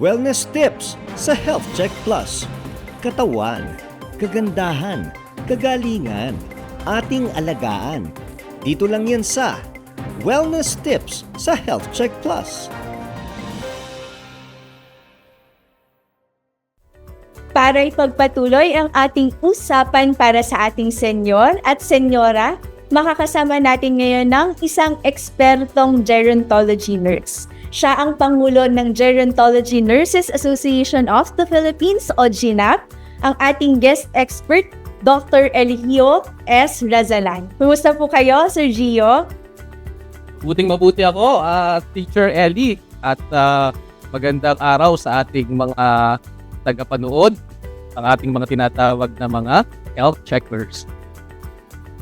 Wellness tips sa Health Check Plus. Katawan, kagandahan, kagalingan, ating alagaan. Dito lang yan sa Wellness tips sa Health Check Plus. Para ipagpatuloy ang ating usapan para sa ating senyor at senyora, makakasama natin ngayon ng isang ekspertong gerontology nurse. Siya ang Pangulo ng Gerontology Nurses Association of the Philippines o GNAP, ang ating guest expert, Dr. Eligio S. Razalan. Kumusta po kayo, Sir Gio? Mabuti ako, Teacher Ellie, at magandang araw sa ating mga tagapanood, ang ating mga tinatawag na mga health checkers.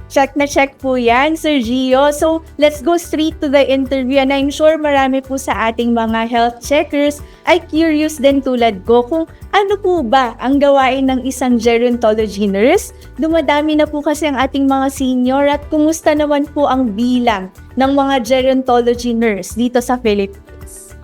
Check na check po yan, Sir Gio. So, let's go straight to the interview. And I'm sure marami po sa ating mga health checkers ay curious din tulad ko kung ano po ba ang gawain ng isang gerontology nurse. Dumadami na po kasi ang ating mga senior at kumusta naman po ang bilang ng mga gerontology nurse dito sa Philippines?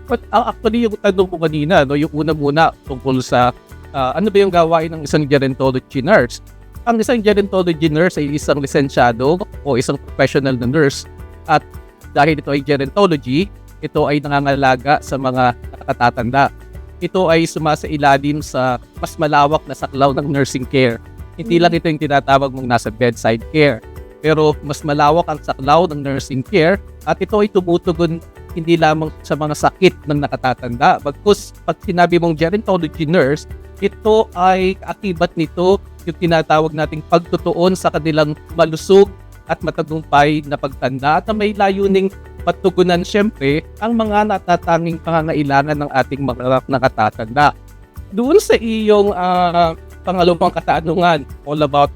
But actually, yung tanong ko kanina, yung una-muna tungkol sa ano ba yung gawain ng isang gerontology nurse? Ang isang gerontology nurse ay isang lisensyado o isang professional na nurse, at dahil ito ay gerontology, ito ay nangangalaga sa mga nakatatanda. Ito ay sumasailalim sa mas malawak na saklaw ng nursing care. Hindi lang ito yung tinatawag mong nasa bedside care, pero mas malawak ang saklaw ng nursing care, at ito ay tumutugon hindi lamang sa mga sakit ng nakatatanda. Bagkus pag sinabi mong gerontology nurse, ito ay akibat nito yung tinatawag nating pagtutuon sa kanilang malusog at matagumpay na pagtanda, at na may layuning patugunan siyempre ang mga natatanging pangangailangan ng ating mga nakatatanda. Doon sa iyong pangalawang katanungan, all about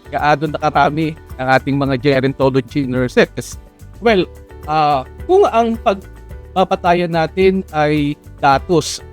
gaano na karami ang ating mga gerontology nurses. Well, kung ang pagpapatayan natin ay datos,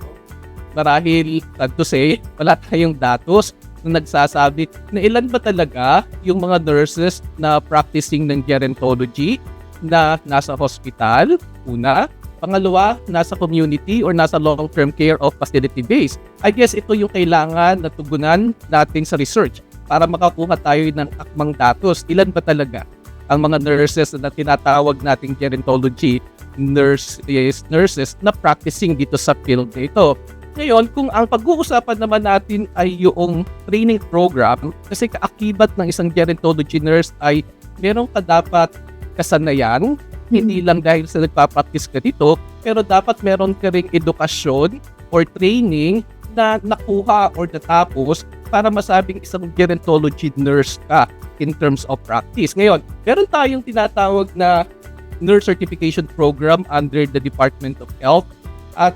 marahil, to say, wala tayong datos na nagsasabi na ilan ba talaga yung mga nurses na practicing ng gerontology na nasa hospital, una. Pangalawa, nasa community or nasa long-term care of facility-based. I guess ito yung kailangan na tugunan natin sa research para makakuha tayo ng akmang datos. Ilan ba talaga ang mga nurses na tinatawag nating gerontology nurses na practicing dito sa field na ito. Ngayon, kung ang pag-uusapan naman natin ay yung training program, kasi kaakibat ng isang gerontology nurse ay meron ka dapat kasanayan, hindi lang dahil sa nagpa-practice ka dito, pero dapat meron ka ring edukasyon or training na nakuha or natapos para masabing isang gerontology nurse ka in terms of practice. Ngayon, meron tayong tinatawag na nurse certification program under the Department of Health. At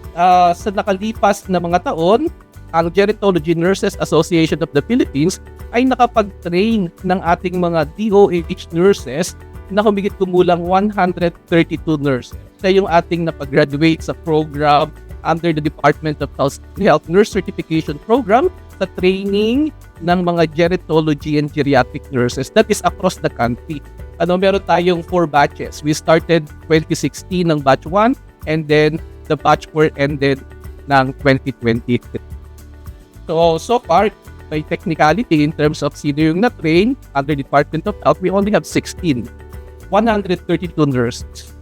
sa nakalipas na mga taon, ang Gerontology Nurses Association of the Philippines ay nakapag-train ng ating mga DOH nurses na humigit kumulang 132 nurses. Siya yung ating napag-graduate sa program under the Department of Health Nurse Certification Program sa training ng mga gerontology and geriatric nurses. That is across the country. Meron tayong 4 batches. We started 2016 ng batch 1, and then the batch 4 ended ng 2020. So far, by technicality in terms of sino yung na-train under Department of Health, we only have 132 nurses.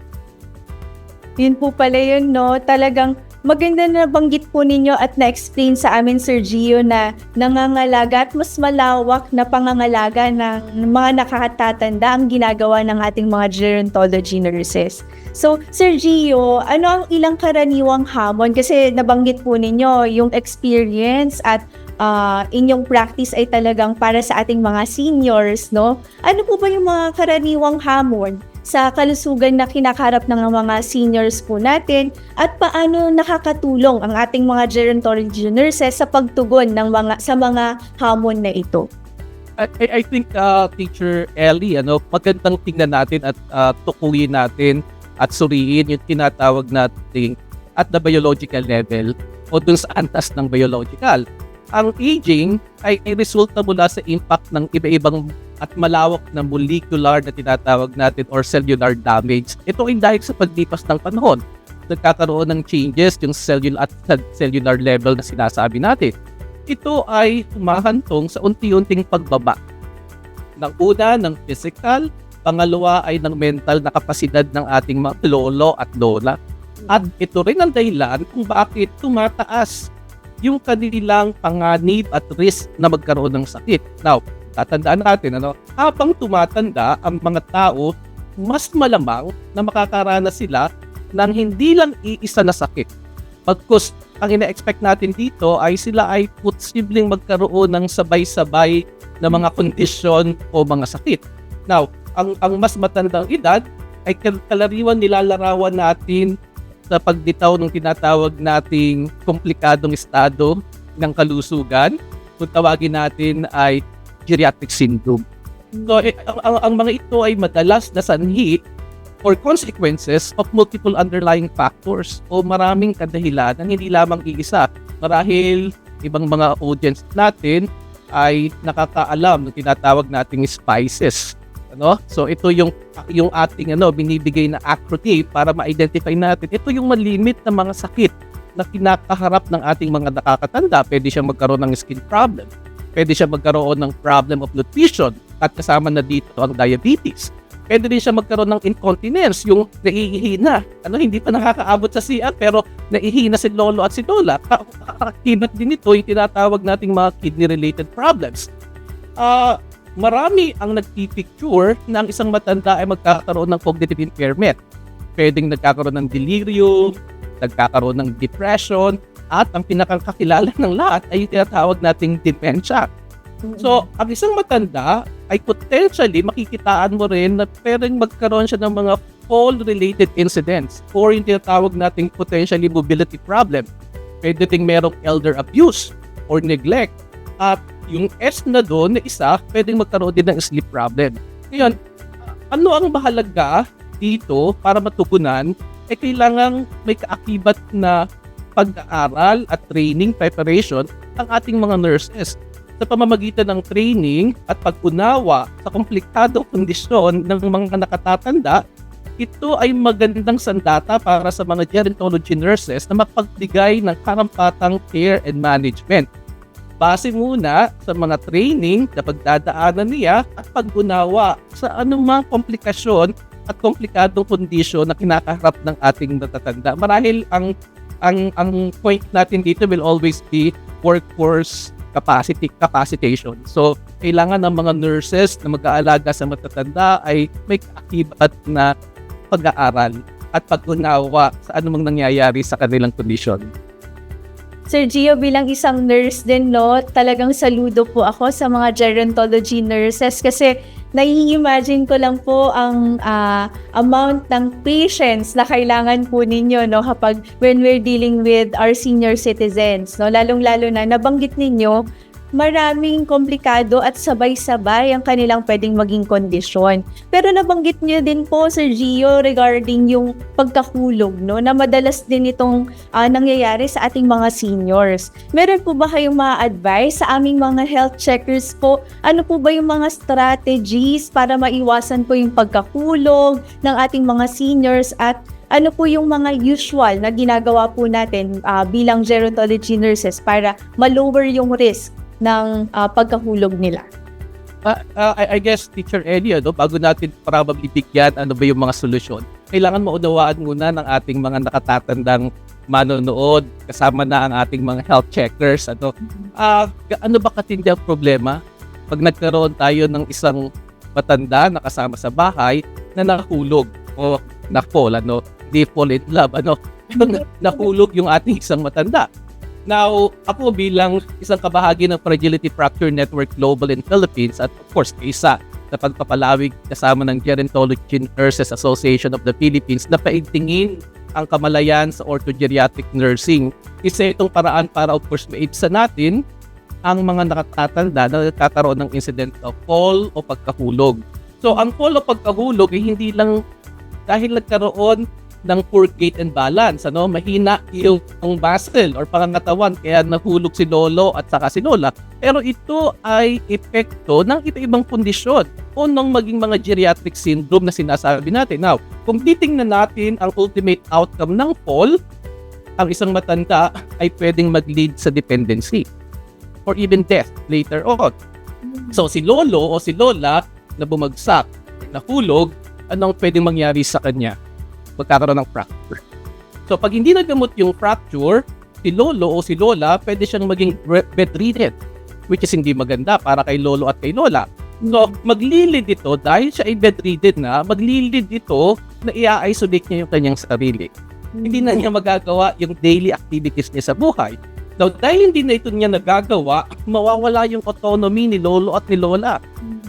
Yun po pala yun, no? Talagang maganda na banggit po ninyo at na-explain sa amin, Sir Gio, na nangangalaga at mas malawak na pangangalaga ng mga nakakatatanda ang ginagawa ng ating mga gerontology nurses. So, Sir Gio, ano ang ilang karaniwang hamon? Kasi nabanggit po ninyo yung experience at inyong practice ay talagang para sa ating mga seniors, no? Ano po ba yung mga karaniwang hamon sa kalusugan na kinakarap ng mga seniors po natin, at paano nakakatulong ang ating mga gerontology nurses sa pagtugon sa mga hamon na ito? I think, Teacher Ellie, magandang tingnan natin at tukuyin natin at suriin yung tinatawag natin at the biological level o dun sa antas ng biological. Ang aging ay resulta mula sa impact ng iba-ibang at malawak na molecular na tinatawag natin or cellular damage. Ito ay dahil sa paglipas ng panahon. nagkakaroon ng changes yung cellular at cellular level na sinasabi natin. Ito ay humahantong sa unti-unting pagbaba. Ng una, ng physical, pangalawa ay ng mental na kapasidad ng ating mga lolo at lola. At ito rin ang dahilan kung bakit tumataas yung kanilang panganib at risk na magkaroon ng sakit. Now, tatandaan natin, habang tumatanda ang mga tao, mas malamang na makakaranas sila ng hindi lang iisa na sakit. Pagkus ang ina-expect natin dito ay sila ay posibleng magkaroon ng sabay-sabay na mga kondisyon o mga sakit. Now, ang mas matandang edad ay kalariwan nilalarawan natin sa pagditaw ng tinatawag nating komplikadong estado ng kalusugan. Kung tawagin natin ay geriatric syndrome. So, ang mga ito ay madalas na sanhi or consequences of multiple underlying factors o maraming kadahilanan, hindi lamang iisa. Marahil ibang mga audience natin ay nakakaalam ng tinatawag nating spices. So ito yung ating binibigay na acronym para ma-identify natin. Ito yung malimit na mga sakit na kinakaharap ng ating mga nakakatanda. Pwede siya magkaroon ng skin problem. Pwede siya magkaroon ng problem of nutrition at kasama na dito ang diabetes. Pwede din siya magkaroon ng incontinence, yung naihihina. Hindi pa nakakaabot sa CR pero naihina si lolo at si lola. Kakakinat din ito yung tinatawag nating mga kidney-related problems. Marami ang nagpipicture na ang isang matanda ay magkakaroon ng cognitive impairment. Pwedeng nagkakaroon ng delirium, nagkakaroon ng depression, at ang pinakakakilala ng lahat ay yung tinatawag nating dementia. So, ang isang matanda ay potentially makikitaan mo rin na pwedeng magkaroon siya ng mga fall-related incidents or yung tinatawag nating potentially mobility problem. Pwede ding merong elder abuse or neglect. At yung S na doon na isa, pwedeng magkaroon din ng sleep problem. Ngayon, ano ang mahalaga dito para matugunan? Kailangang may kaakibat na pag-aaral at training preparation ang ating mga nurses. Sa pamamagitan ng training at pag-unawa sa komplikadong kondisyon ng mga nakatatanda, ito ay magandang sandata para sa mga gerontology nurses na mapagbigay ng karampatang care and management. Base muna sa mga training na pagdadaanan niya at pag-unawa sa anumang komplikasyon at komplikadong kondisyon na kinakaharap ng ating natatanda. Marahil ang point natin dito will always be workforce capacitation. So, kailangan ng mga nurses na mag-aalaga sa matatanda ay may kaakibat na pag-aaral at pag-unawa sa anumang nangyayari sa kanilang kondisyon. Sir Gio, bilang isang nurse din, talagang saludo po ako sa mga gerontology nurses kasi nai-imagine ko lang po ang amount ng patience na kailangan po ninyo kapag when we're dealing with our senior citizens. Lalong-lalo na nabanggit ninyo, maraming komplikado at sabay-sabay ang kanilang pwedeng maging kondisyon. Pero nabanggit niyo din po, Sir Gio, regarding yung pagkahulog, na madalas din itong nangyayari sa ating mga seniors. Meron po ba kayong mga advice sa aming mga health checkers po? Ano po ba yung mga strategies para maiwasan po yung pagkahulog ng ating mga seniors at ano po yung mga usual na ginagawa po natin bilang gerontology nurses para ma-lower yung risk ng pagkahulog nila? I guess, Teacher Eddie, bago natin probably bigyan ano ba yung mga solusyon, kailangan maunawaan muna ng ating mga nakatatandang manonood, kasama na ang ating mga health checkers. Ano ba katindi ang problema pag nagkaroon tayo ng isang matanda na kasama sa bahay na nahulog o na-fall, di fall in love, nahulog yung ating isang matanda. Now, ako bilang isang kabahagi ng Fragility Fracture Network Global in Philippines at of course, isa sa pagpapalawig kasama ng Gerontology Nurses Association of the Philippines na paigtingin ang kamalayan sa orthogeriatric nursing. Isa itong paraan para of course maibsa natin ang mga nakatatanda na nagkakaroon ng incident of fall o pagkahulog. So, ang fall o pagkahulog ay hindi lang dahil nagkaroon ng poor gait and balance, mahina yung muscle or pangangatawan kaya nahulog si lolo at saka si lola. Pero ito ay epekto ng iba-ibang kondisyon o ng maging mga geriatric syndrome na sinasabi natin. Now, kung titingnan natin ang ultimate outcome ng fall, ang isang matanda ay pwedeng mag-lead sa dependency or even death later on. So si lolo o si lola na bumagsak, nahulog, anong pwedeng mangyari sa kanya? Magkakaroon ng fracture. So pag hindi nagamot yung fracture, si lolo o si lola pwede siyang maging bedridden, which is hindi maganda para kay lolo at kay lola. So maglilid ito dahil siya ay bedridden na, maglilid ito na i-isolate niya yung kanyang sarili. Hindi na niya magagawa yung daily activities niya sa buhay. Now, dahil hindi na ito niya nagagawa, mawawala yung autonomy ni lolo at ni lola.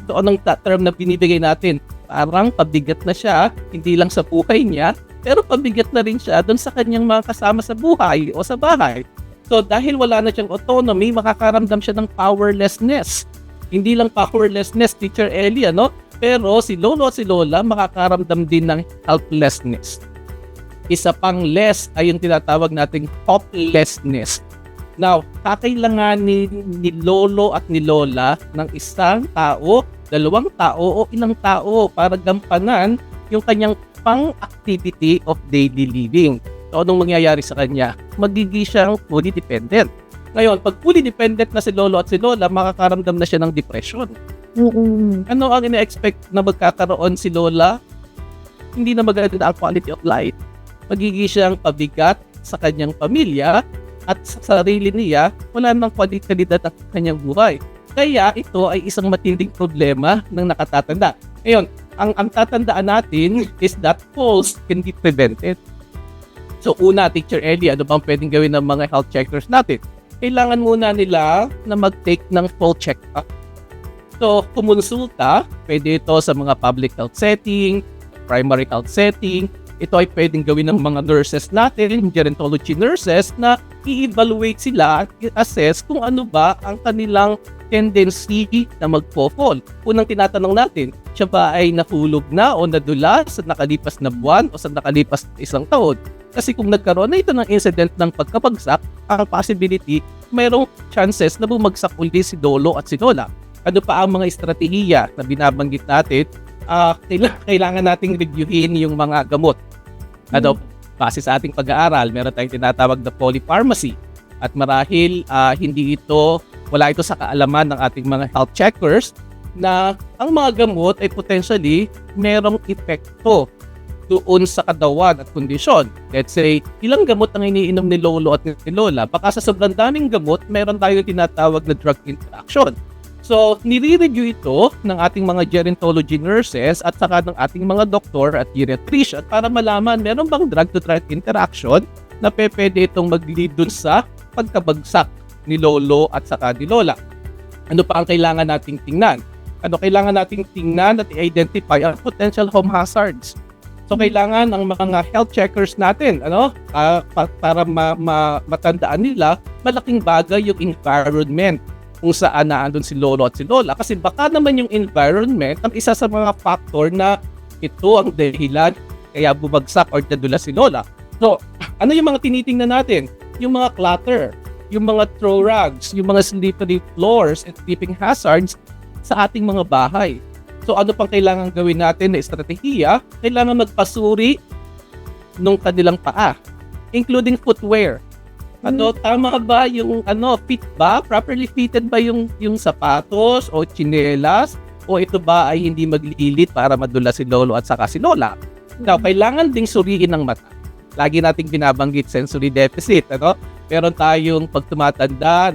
So, anong term na binibigay natin? Parang pabigat na siya, hindi lang sa buhay niya, pero pabigat na rin siya doon sa kanyang mga kasama sa buhay o sa bahay. So, dahil wala na siyang autonomy, makakaramdam siya ng powerlessness. Hindi lang powerlessness, Teacher Ellie, pero si lolo at si lola makakaramdam din ng helplessness. Isa pang less ay yung tinatawag nating hopelessness. Now, kakailanganin ni lolo at ni lola ng isang tao, dalawang tao o ilang tao para gampanan yung kanyang pang-activity of daily living. So, anong mangyayari sa kanya? Magiging siyang fully dependent. Ngayon, pag fully dependent na si lolo at si lola, makakaramdam na siya ng depression. Ano ang ina-expect na magkakaroon si lola? Hindi na maganda ang quality of life. Magiging siyang pabigat sa kanyang pamilya at sa sarili niya, wala nang kalidad ang kanyang buhay. Kaya ito ay isang matinding problema ng nakatatanda. Ngayon, ang tatandaan natin is that falls can be prevented. So una, Teacher Ellie, ano bang pwedeng gawin ng mga health checkers natin? Kailangan muna nila na mag-take ng full check-up. So kumonsulta, pwede ito sa mga public health setting, primary health setting. Ito ay pwedeng gawin ng mga nurses natin, gerontology nurses, na i-evaluate sila at i-assess kung ano ba ang kanilang tendency na mag-fall. Unang tinatanong natin, siya ba ay nahulog na o nadula sa nakalipas na buwan o sa nakalipas na isang taon? Kasi kung nagkaroon na ito ng incident ng pagkabagsak, ang possibility, mayroong chances na bumagsak uli si lolo at si lola. Ano pa ang mga estratehiya na binabanggit natin? Kailangan nating reviewin yung mga gamot. Base sa ating pag-aaral, meron tayong tinatawag na polypharmacy. At marahil wala ito sa kaalaman ng ating mga health checkers na ang mga gamot ay potentially merong epekto doon sa katawan at kondisyon. Let's say, ilang gamot ang iniinom ni lolo at ni lola? Baka sa sobrang daming gamot, meron tayong tinatawag na drug interaction. So, nire-review ito ng ating mga gerontology nurses at saka ng ating mga doktor at geriatrician para malaman meron bang drug-to-drug interaction na pwede itong mag-lead dun sa pagkabagsak ni lolo at saka ni lola. Ano pa ang kailangan nating tingnan? Kailangan nating tingnan at i-identify ang potential home hazards. So, kailangan ang mga health checkers natin, para matandaan nila, malaking bagay yung environment kung saan naandun si lolo at si lola. Kasi baka naman yung environment ang isa sa mga factor na ito ang dahilan kaya bumagsak or nadula si lola. So, ano yung mga tinitingnan natin? Yung mga clutter, yung mga throw rugs, yung mga slippery floors and sleeping hazards sa ating mga bahay. So, ano pang kailangan gawin natin na estratehiya? Kailangan magpasuri nung kanilang paa, including footwear. Tama ba yung fit ba? Properly fitted ba yung sapatos o tsinelas? O ito ba ay hindi maglilit para madula si lolo at saka si lola? Now, kailangan ding suriin ng mata. Lagi nating binabanggit sensory deficit. Meron tayong pag tumatanda,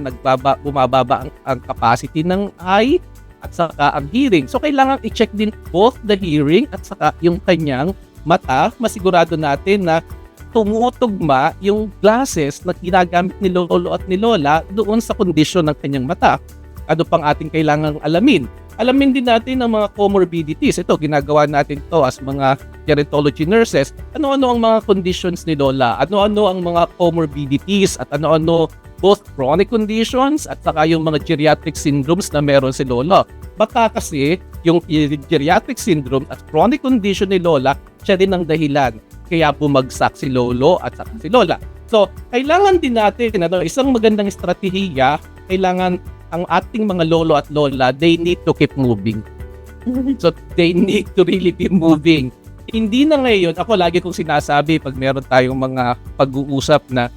bumababa ang capacity ng eye at saka ang hearing. So, kailangan i-check din both the hearing at saka yung kanyang mata. Masigurado natin na tumutugma yung glasses na ginagamit ni lolo at ni lola doon sa kondisyon ng kanyang mata. Ano pang ating kailangang alamin? Alamin din natin ang mga comorbidities. Ito, ginagawa natin to as mga gerontology nurses. Ano-ano ang mga conditions ni lola? Ano-ano ang mga comorbidities at ano-ano both chronic conditions at saka yung mga geriatric syndromes na meron si lola. Baka kasi yung geriatric syndrome at chronic condition ni lola, siya din ang dahilan kaya bumagsak si lolo at saka si lola. So, kailangan din natin, isang magandang estratehiya, kailangan ang ating mga lolo at lola, they need to keep moving. So, they need to really be moving. Hindi na ngayon, ako lagi kong sinasabi pag meron tayong mga pag-uusap na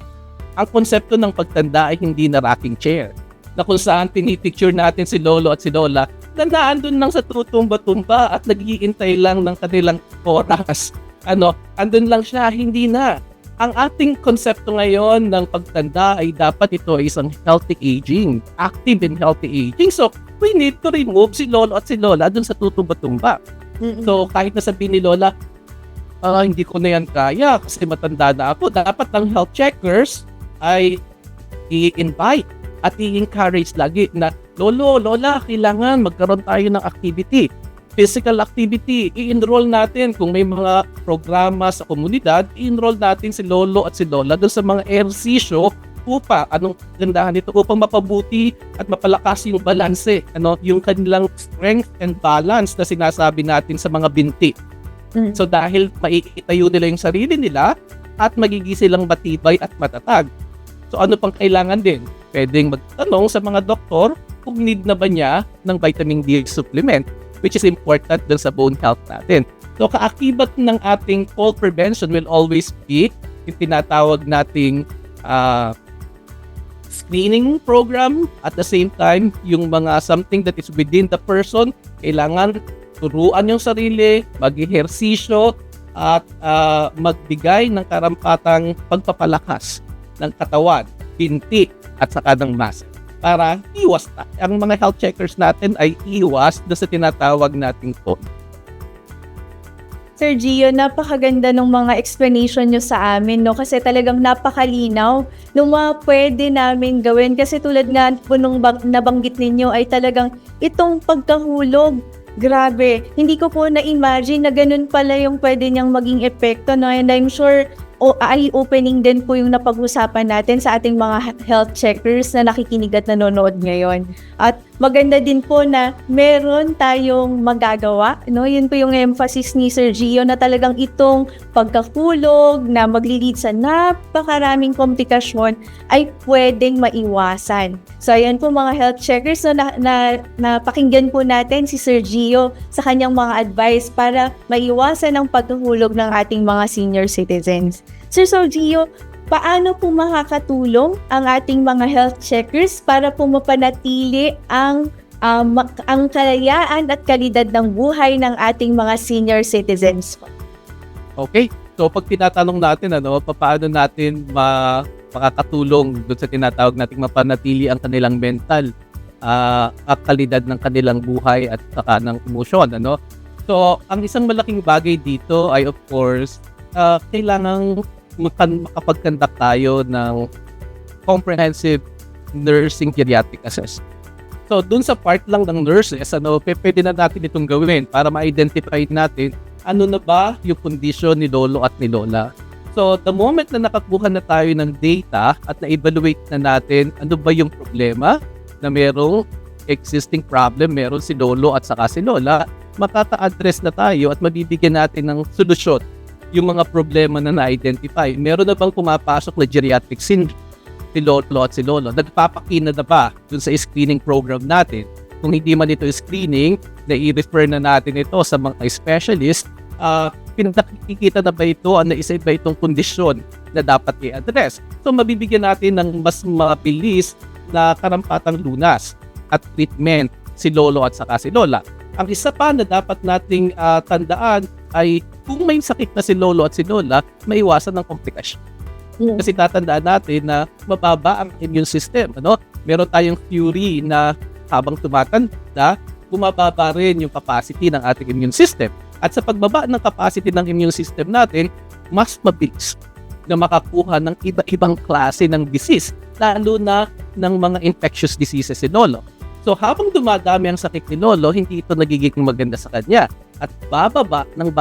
ang konsepto ng pagtanda ay hindi na rocking chair. Na kung saan pinipicture natin si lolo at si lola na naandun lang sa tutumba-tumba at nag-iintay lang ng kanilang oras. Andun lang siya, hindi na. Ang ating konsepto ngayon ng pagtanda ay dapat ito ay isang healthy aging, active and healthy aging. So, we need to remove si lolo at si lola dun sa tutumba-tumba. So, kahit nasabihin ni lola, hindi ko na yan kaya kasi matanda na ako, dapat ang health checkers ay i-invite at i-encourage lagi na, lolo, lola, kailangan magkaroon tayo ng activity. Physical activity, i-enroll natin kung may mga programa sa komunidad, i-enroll natin si lolo at si lola doon sa mga ehersisyo anong gandahan nito upang mapabuti at mapalakas yung balanse, yung kanilang strength and balance na sinasabi natin sa mga binti. So dahil maikitayo nila yung sarili nila at magiging silang matibay at matatag. So ano pang kailangan din? Pwedeng magtanong sa mga doktor kung need na ba niya ng vitamin D supplement, which is important dun sa bone health natin. So kaakibat ng ating fall prevention will always be yung tinatawag nating screening program. At the same time, yung mga something that is within the person, kailangan turuan yung sarili, mag-ehersisyo at magbigay ng karampatang pagpapalakas ng katawan, binti at saka ng muscle para iwas ang mga health checkers natin ay iwas sa tinatawag nating phone. Sir Gio, napakaganda ng mga explanation nyo sa amin, no? Kasi talagang napakalinaw ng mga pwede namin gawin. Kasi tulad nga po nung nabanggit ninyo ay talagang itong pagkahulog. Grabe, hindi ko po na-imagine na ganun pala yung pwede niyang maging epekto, no? And I'm sure eye-opening din po yung napag-usapan natin sa ating mga health checkers na nakikinig at nanonood ngayon. At maganda din po na meron tayong magagawa, no? Yun po yung emphasis ni Sir Gio na talagang itong pagkahulog na magli-lead sa napakaraming komplikasyon ay pwedeng maiwasan. So ayan po mga health checkers, no, na pakinggan po natin si Sir Gio sa kanyang mga advice para maiwasan ang pagkahulog ng ating mga senior citizens. Sir Gio, paano po makakatulong ang ating mga health checkers para po mapanatili ang kalayaan at kalidad ng buhay ng ating mga senior citizens? Okay, so pag tinatanong natin paano natin makakatulong doon sa tinatawag nating mapanatili ang kanilang mental at kalidad ng kanilang buhay at saka ng emosyon, So, ang isang malaking bagay dito ay of course kailangang makapag-conduct tayo ng comprehensive nursing geriatric assessment. So, dun sa part lang ng nurses, pwede na natin itong gawin para ma-identify natin ano na ba yung condition ni lolo at ni lola. So, the moment na nakakuha na tayo ng data at na-evaluate na natin ano ba yung problema na merong existing problem, meron si lolo at saka si lola, makaka-address na tayo at mabibigyan natin ng solusyon yung mga problema na na-identify. Meron na bang pumapasok na geriatric syndrome si lolo at si lolo? Nagpapakina na ba dun sa screening program natin? Kung hindi man ito screening, na-i-refer na natin ito sa mga specialist, pinakikita na ba ito, isa ba itong kondisyon na dapat i-address? So, mabibigyan natin ng mas mabilis na karampatang lunas at treatment si lolo at saka si lola. Ang isa pa na dapat nating tandaan ay kung may sakit na si lolo at si lola, maiwasan ng komplikasyon. Kasi tatandaan natin na mababa ang immune system. Meron tayong theory na habang tumatanda, bumababa rin yung capacity ng ating immune system. At sa pagbaba ng capacity ng immune system natin, mas mabilis na makakuha ng iba-ibang klase ng disease, lalo na ng mga infectious diseases si lolo. So habang dumadami ang sakit ni lolo, hindi ito nagiging maganda sa kanya at bababa ang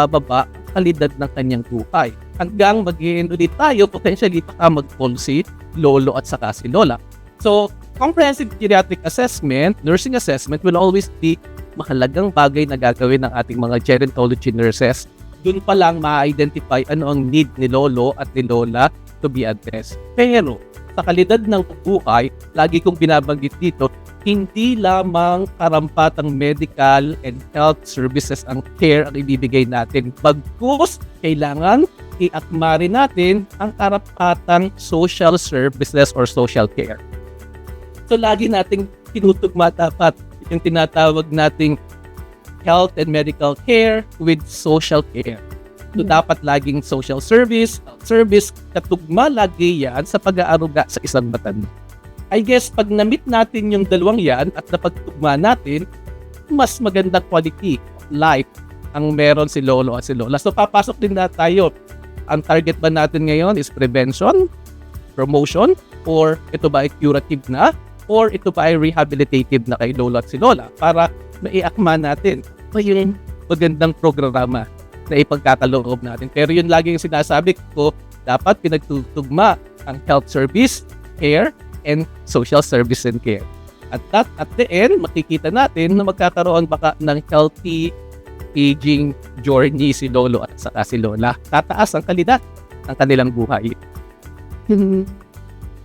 kalidad ng kanyang buhay. Hanggang mag-i-end ulit tayo, potentially baka mag-fall si lolo at saka si lola. So, comprehensive geriatric assessment, nursing assessment will always be mahalagang bagay na gagawin ng ating mga gerontology nurses Doon pa lang ma-identify ano ang need ni lolo at ni lola to be addressed. Pero sa kalidad ng buhay, lagi kong binabanggit dito, hindi lamang karampatang medical and health services ang care ang ibibigay natin. Bagkus, kailangan iakma rin natin ang karampatang social services or social care. So lagi nating tinutugma dapat yung tinatawag nating health and medical care with social care. So dapat laging social service, katugma lagi yan sa pag-aaruga sa isang matanda. I guess pag na-meet natin yung dalawang yan at napagtugma natin, mas magandang quality of life ang meron si lolo at si lola. So papasok din na tayo. Ang target ba natin ngayon is prevention, promotion, or ito ba ay curative na, or ito ba ay rehabilitative na kay lolo at si lola para maiakma natin o yung magandang programa na ipagkakaloob natin. Pero yun lagi yung sinasabi ko, dapat pinagtutugma ang health service, care, and social service and care. At the end, makikita natin na magkakaroon baka ng healthy aging journey si lolo at saka si lola. Tataas ang kalidad ng kanilang buhay.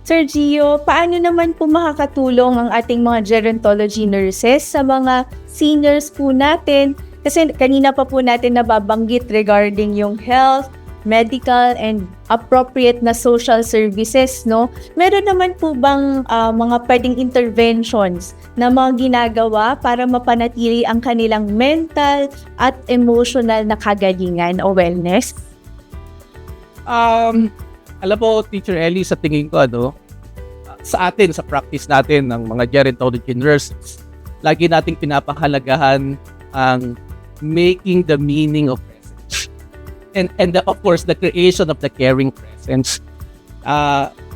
Sir Gio, paano naman po makakatulong ang ating mga gerontology nurses sa mga seniors po natin? Kasi kanina pa po natin nababanggit regarding yung health, medical, and appropriate na social services, no? Meron naman po bang mga pwedeng interventions na mga ginagawa para mapanatili ang kanilang mental at emotional na kagalingan o wellness? Alam mo, Teacher Ellie, sa tingin ko, sa atin, sa practice natin ng mga gerontology nurses, lagi nating pinapahalagahan ang making the meaning of presence. And of course, the creation of the caring presence.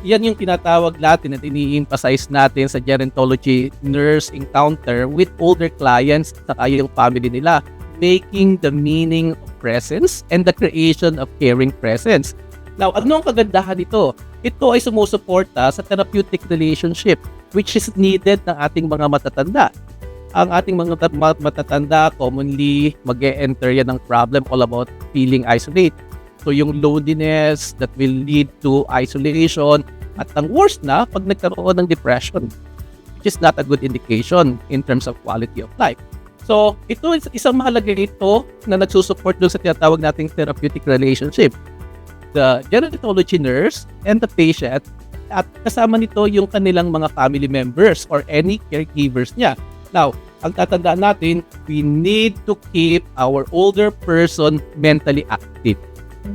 Yan yung tinatawag natin at ini-emphasize natin sa gerontology nurse encounter with older clients at yung family nila. Making the meaning of presence and the creation of caring presence. Now, ano ang kagandahan nito? Ito ay sumusuporta sa therapeutic relationship which is needed ng ating mga matatanda. Ang ating mga matatanda, commonly mag-e-enter yan ng problem all about feeling isolated. So yung loneliness that will lead to isolation at ang worst na pag nagkaroon ng depression, which is not a good indication in terms of quality of life. So ito isang mahalaga ito na nagsusupport doon sa tinatawag nating therapeutic relationship. The gerontology nurse and the patient at kasama nito yung kanilang mga family members or any caregivers niya. Now, ang tatandaan natin, we need to keep our older person mentally active.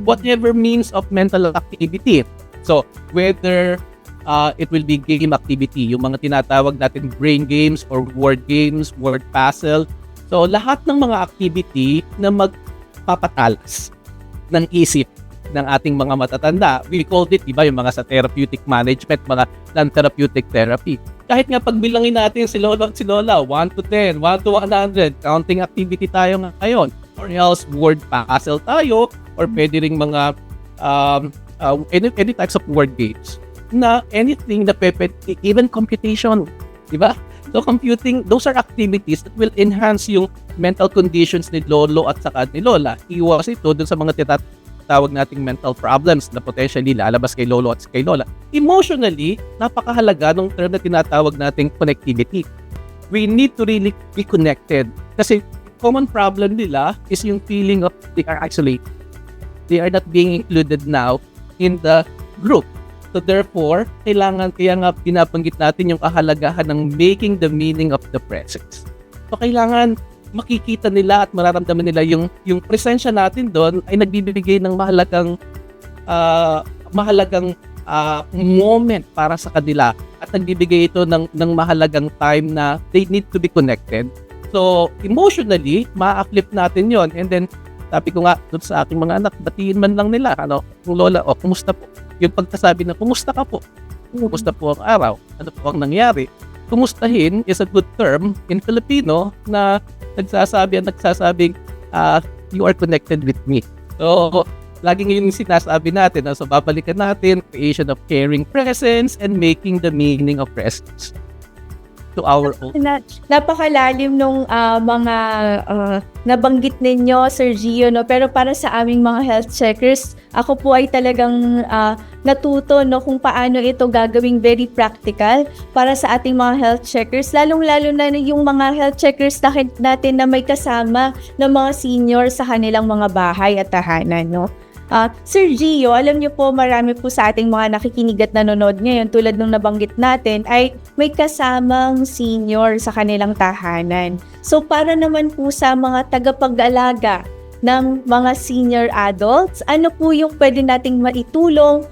Whatever means of mental activity. So, whether it will be game activity, yung mga tinatawag natin brain games or word games, word puzzle. So, lahat ng mga activity na magpapatalas ng isip ng ating mga matatanda. We called it, diba, yung mga sa therapeutic management, mga non-therapeutic therapy. Kahit nga pagbilangin natin si lolo at si lola, 1 to 10, 1 to 100, counting activity tayo ngayon. Or else, word puzzle tayo, or pwede ring mga any types of word games. Na anything na even computation, diba? So computing, those are activities that will enhance yung mental conditions ni lolo at saka ni lola. Iwas ito dun sa mga tawag nating mental problems na potentially lalabas kay lolo at kay lola. Emotionally, napakahalaga ng term na tinatawag nating connectivity. We need to really be connected. Kasi common problem nila is yung feeling of they are isolated. They are not being included now in the group. So therefore, kaya nga pinapanggit natin yung kahalagahan ng making the meaning of the presence. So kailangan makikita nila at mararamdaman nila yung presensya natin doon ay nagbibigay ng mahalagang moment para sa kanila at nagbibigay ito ng mahalagang time na they need to be connected. So emotionally, ma-uplift natin yon. And then sabi ko nga doon sa aking mga anak, batiin man lang nila kung lola, kumusta po? Yung pagkasabi na kumusta ka po? Kumusta po ang araw? Ano po ang nangyari? Kumustahin is a good term in Filipino na nagsasabing you are connected with me. So, laging yung sinasabi natin. So, babalikan natin, creation of caring presence and making the meaning of presence. to our own. Napakalalim nung mga nabanggit ninyo, Sir Gio, no? Pero para sa aming mga health checkers, ako po ay talagang natuto, no, kung paano ito gagawing very practical para sa ating mga health checkers, lalong-lalo na yung mga health checkers natin na may kasama ng mga senior sa kanilang mga bahay at tahanan, no? Sir Gio, alam niyo po, marami po sa ating mga nakikinig at nanonood ngayon, tulad nung nabanggit natin, ay may kasamang senior sa kanilang tahanan. So para naman po sa mga tagapag-alaga ng mga senior adults, ano po yung pwede nating maitulong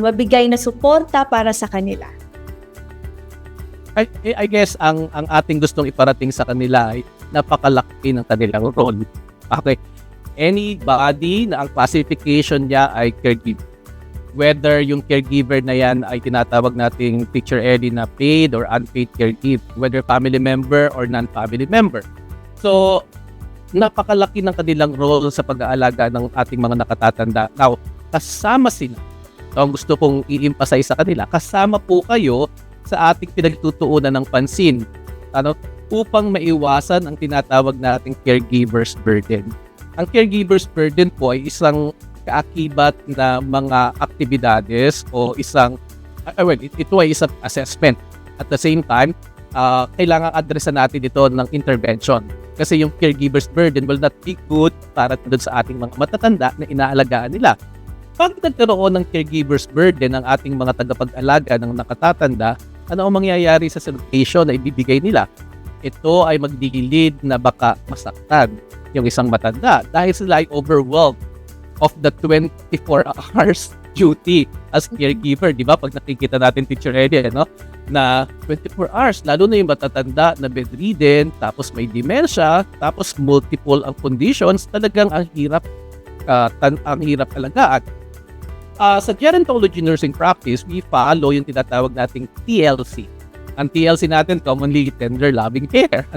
mabigay na suporta para sa kanila? I guess ang ating gustong iparating sa kanila ay napakalaki ng kanilang role. Okay. Anybody na ang classification niya ay caregiver. Whether yung caregiver na yan ay tinatawag nating Teacher Ellie na paid or unpaid caregiver, whether family member or non-family member. So, napakalaki ng kanilang role sa pag-aalaga ng ating mga nakatatanda. Now, kasama sila. So, ang gusto kong i-emphasize sa kanila, kasama po kayo sa ating pinagtutuunan ng pansin. Upang maiwasan ang tinatawag nating caregiver's burden. Ang caregiver's burden po ay isang kaakibat na mga aktibidades o ito ay isang assessment. At the same time, kailangan addressan natin ito ng intervention. Kasi yung caregiver's burden will not be good para doon sa ating mga matatanda na inaalagaan nila. Pag nagkaroon ng caregiver's burden ng ating mga tagapag-alaga ng nakatatanda, ano ang mangyayari sa situation na ibibigay nila? Ito ay magdilid na baka masaktan yung isang matanda dahil sila ay overwhelmed of the 24 hours duty as caregiver. Di ba? Pag nakikita natin Teacher Ellie, na 24 hours, lalo na yung matatanda na bedridden, tapos may dementia, tapos multiple ang conditions, talagang ang hirap alagaan. Sa gerontology nursing practice, we follow yung tinatawag nating TLC. Ang TLC natin, commonly tender loving care.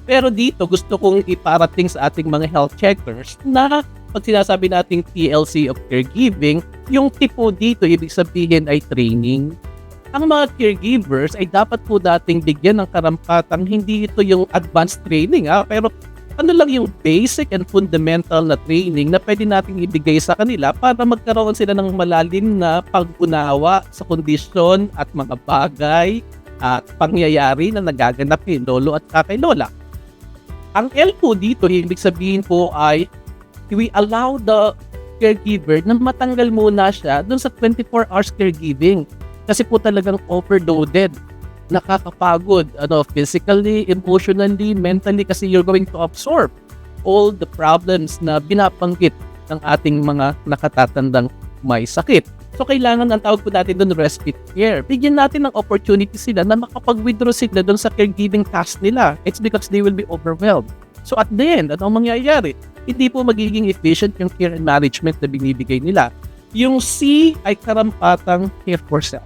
Pero dito, gusto kong iparating sa ating mga health checkers na pag sinasabi nating TLC of caregiving, yung tipo dito, ibig sabihin ay training. Ang mga caregivers ay dapat po dating bigyan ng karampatang hindi ito yung advanced training, pero ano lang yung basic and fundamental na training na pwede nating ibigay sa kanila para magkaroon sila ng malalim na pag-unawa sa kondisyon at mga bagay at pangyayari na nagaganap kay lolo at kay lola. Ang L po dito, ibig sabihin po ay we allow the caregiver na matanggal muna siya dun sa 24 hours caregiving. Kasi po talagang overloaded, nakakapagod, physically, emotionally, mentally, kasi you're going to absorb all the problems na binabanggit ng ating mga nakatatandang may sakit. So, kailangan ang tawag po natin doon respite care. Bigyan natin ng opportunity sila na makapag-withdraw sila doon sa caregiving task nila. It's because they will be overwhelmed. So, at the end, ano ang mangyayari? Hindi po magiging efficient yung care and management na binibigay nila. Yung C ay karampatang care for self.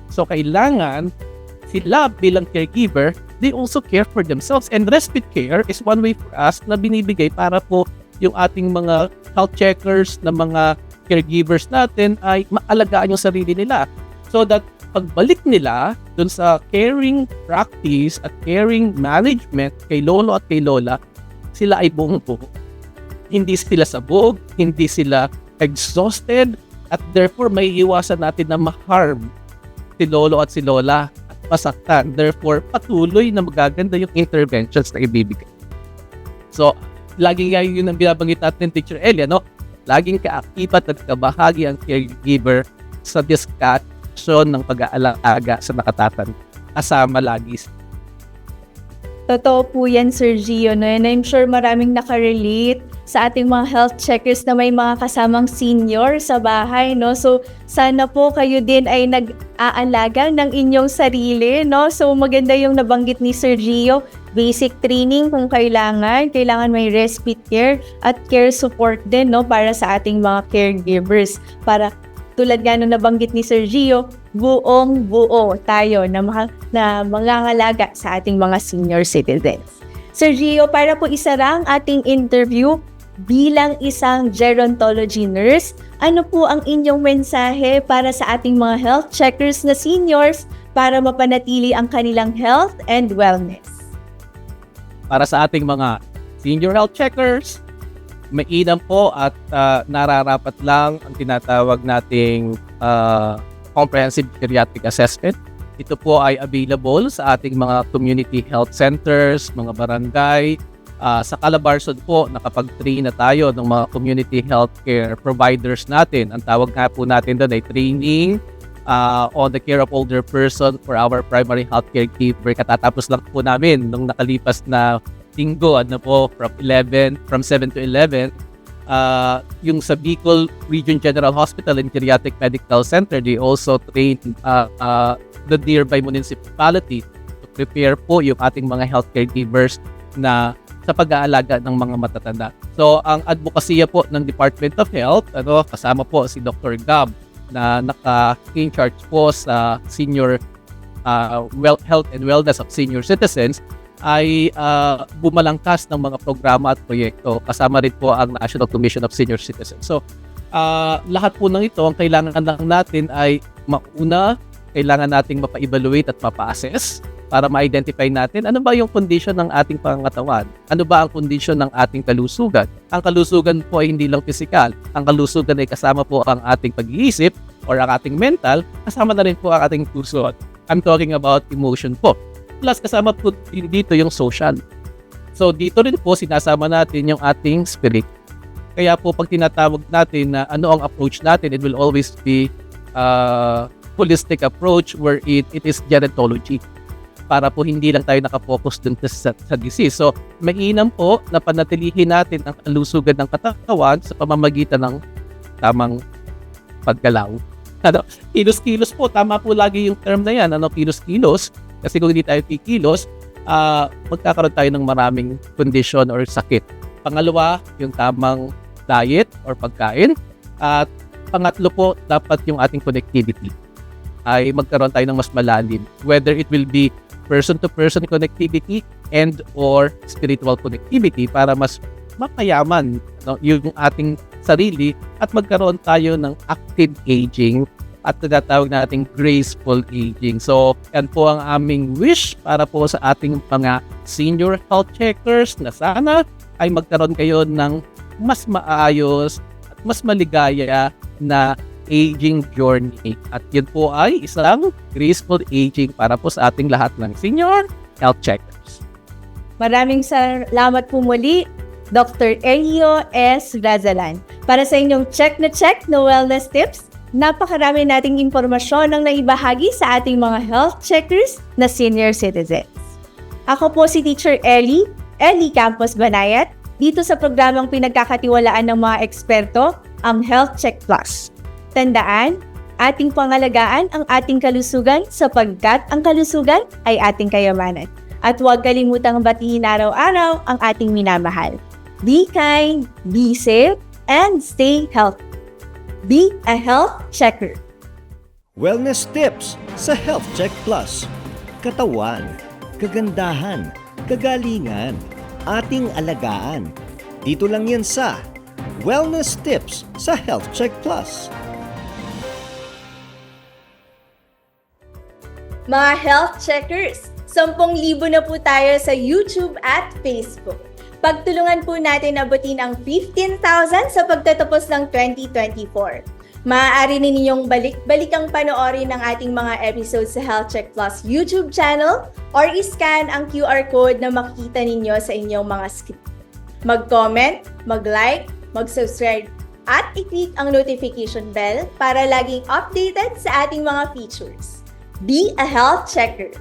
So, kailangan sila bilang caregiver, they also care for themselves. And respite care is one way for us na binibigay para po yung ating mga health checkers na mga caregivers natin ay maalagaan yung sarili nila. So that pagbalik nila dun sa caring practice at caring management kay lolo at kay lola, sila ay buong-buo. Hindi sila sabog, hindi sila exhausted, at therefore may iwasan natin na ma-harm si lolo at si lola at masaktan. Therefore, patuloy na magaganda yung interventions na ibibigay. So, laging yun ang binabanggit natin, Teacher Ellie, laging kaakibat at kabahagi ang caregiver sa discussion ng pag-aalaga sa nakatatan. Kasama lagi. Totoo po yan, Sir Gio, and I'm sure maraming nakarelate sa ating mga health checkers na may mga kasamang senior sa bahay, So, sana po kayo din ay nag-aalaga ng inyong sarili, So, maganda yung nabanggit ni Sir Gio, basic training kung kailangan may respite care at care support din, para sa ating mga caregivers. Para tulad nga nung nabanggit ni Sir Gio, buong-buo tayo na mangangalaga sa ating mga senior citizens. Sir Gio, para po isara ang ating interview bilang isang gerontology nurse, ano po ang inyong mensahe para sa ating mga health checkers na seniors para mapanatili ang kanilang health and wellness. Para sa ating mga senior health checkers, mainam po at nararapat lang ang tinatawag nating comprehensive geriatric assessment. Ito po ay available sa ating mga community health centers, mga barangay. Sa Calabarzon po, nakapag-train na tayo ng mga community healthcare providers natin. Ang tawag nga po natin doon ay training on the care of older person for our primary healthcare giver. Katatapos lang po namin nung nakalipas na linggo, from 7 to 11, yung sa Bicol Region General Hospital and Geriatric Medical Center, they also train the nearby municipality to prepare po yung ating mga healthcare givers na sa pag-aalaga ng mga matatanda. So, ang advokasya po ng Department of Health, kasama po si Dr. Gab na naka-in charge po sa senior health and wellness of senior citizens, ay bumalangkas ng mga programa at proyekto. Kasama rin po ang National Commission of Senior Citizens. So, lahat po ng ito, ang kailangan lang natin ay mauna, kailangan nating mapa-evaluate at mapa-assess para ma-identify natin ano ba yung condition ng ating pangangatawan. Ano ba ang condition ng ating kalusugan. Ang kalusugan po ay hindi lang physical. Ang kalusugan ay kasama po ang ating pag-iisip or ang ating mental, kasama na rin po ang ating puso. I'm talking about emotion po. Plus, kasama po dito yung social. So, dito rin po sinasama natin yung ating spirit. Kaya po, pag tinatawag natin na ano ang approach natin, it will always be holistic approach where it is gerontology. Para po hindi lang tayo nakafocus dun sa disease. So, mainam po na panatilihin natin ang kalusugan ng katawan sa pamamagitan ng tamang paggalaw. Kilos-kilos po, tama po lagi yung term na yan. Kilos-kilos. Kasi kung hindi tayo kikilos, magkakaroon tayo ng maraming kondisyon or sakit. Pangalawa, yung tamang diet or pagkain. At pangatlo po, dapat yung ating connectivity ay magkaroon tayo ng mas malalim. Whether it will be person-to-person connectivity and or spiritual connectivity para mas mapayaman yung ating sarili at magkaroon tayo ng active aging at tinatawag nating graceful aging. So, yan po ang aming wish para po sa ating mga senior health checkers na sana ay magkaroon kayo ng mas maayos at mas maligaya na aging journey. At yun po ay isang graceful aging para po sa ating lahat ng senior health checkers. Maraming salamat po muli, Dr. Elio S. Razalan. Para sa inyong check na wellness tips, napakarami nating impormasyon ang naibahagi sa ating mga health checkers na senior citizens. Ako po si Teacher Ellie Campos Banayat, dito sa programang pinagkakatiwalaan ng mga eksperto, ang Health Check Plus. Tandaan, ating pangalagaan ang ating kalusugan sapagkat ang kalusugan ay ating kayamanan. At huwag kalimutang batiin araw-araw ang ating minamahal. Be kind, be safe, and stay healthy. Be a health checker. Wellness tips sa Health Check Plus. Katawan, kagandahan, kagalingan, ating alagaan. Dito lang yan sa Wellness tips sa Health Check Plus. Mga health checkers, 10,000 na po tayo sa YouTube at Facebook. Pagtulungan po natin abutin ang 15,000 sa pagtatapos ng 2024. Maaari ninyong balik-balikang panoorin ang ating mga episodes sa Health Check Plus YouTube channel or iscan ang QR code na makikita ninyo sa inyong mga screen. Mag-comment, mag-like, mag-subscribe at i-click ang notification bell para laging updated sa ating mga features. Be a health checker.